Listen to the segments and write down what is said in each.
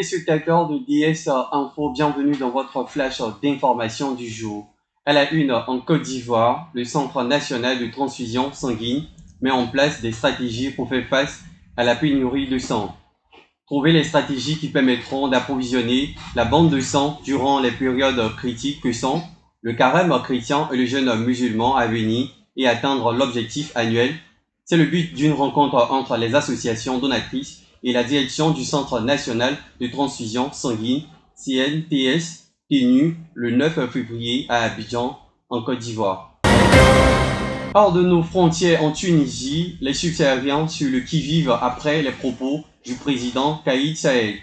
téléspectateurs de DS Info, bienvenue dans votre flash d'information du jour. À la une, en Côte d'Ivoire, le Centre national de transfusion sanguine met en place des stratégies pour faire face à la pénurie de sang. Trouver les stratégies qui permettront d'approvisionner la banque de sang durant les périodes critiques que sont le carême chrétien et le jeûne musulman à venir et atteindre l'objectif annuel. C'est le but d'une rencontre entre les associations donatrices et la direction du Centre national de transfusion sanguine, CNTS, tenue le 9 février à Abidjan, en Côte d'Ivoire. Hors de nos frontières en Tunisie, les subsahariens sur le qui-vive après les propos du président Kais Saied.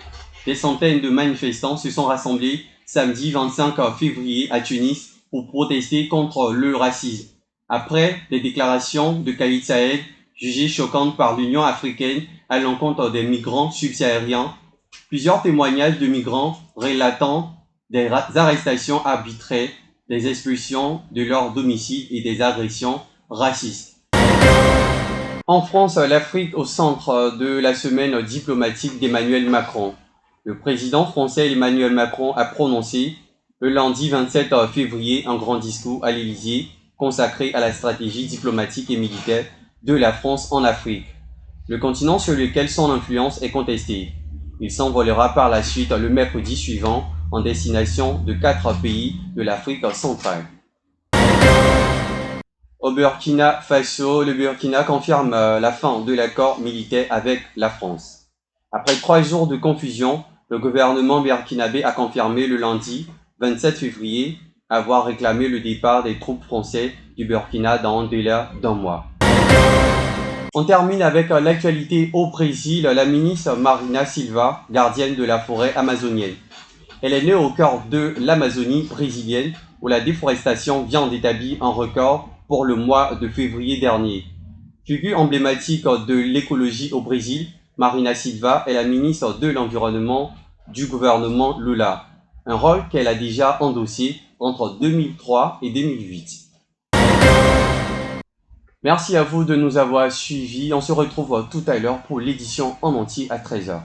Des centaines de manifestants se sont rassemblés samedi 25 février à Tunis pour protester contre le racisme. Après les déclarations de Kais Saied, jugées choquantes par l'Union africaine à l'encontre des migrants subsahariens, plusieurs témoignages de migrants relatant des arrestations arbitraires, des expulsions de leur domicile et des agressions racistes. En France, l'Afrique au centre de la semaine diplomatique d'Emmanuel Macron. Le président français Emmanuel Macron a prononcé le lundi 27 février un grand discours à l'Élysée consacré à la stratégie diplomatique et militaire de la France en Afrique, le continent sur lequel son influence est contestée. Il s'envolera par la suite le mercredi suivant en destination de 4 pays de l'Afrique centrale. Au Burkina Faso, le Burkina confirme la fin de l'accord militaire avec la France. Après 3 jours de confusion, le gouvernement burkinabé a confirmé le lundi 27 février avoir réclamé le départ des troupes françaises du Burkina dans un délai d'1 mois. On termine avec l'actualité au Brésil, la ministre Marina Silva, gardienne de la forêt amazonienne. Elle est née au cœur de l'Amazonie brésilienne, où la déforestation vient d'établir un record pour le mois de février dernier. Figure emblématique de l'écologie au Brésil, Marina Silva est la ministre de l'Environnement du gouvernement Lula, un rôle qu'elle a déjà endossé entre 2003 et 2008. Merci à vous de nous avoir suivis. On se retrouve tout à l'heure pour l'édition en entier à 13h.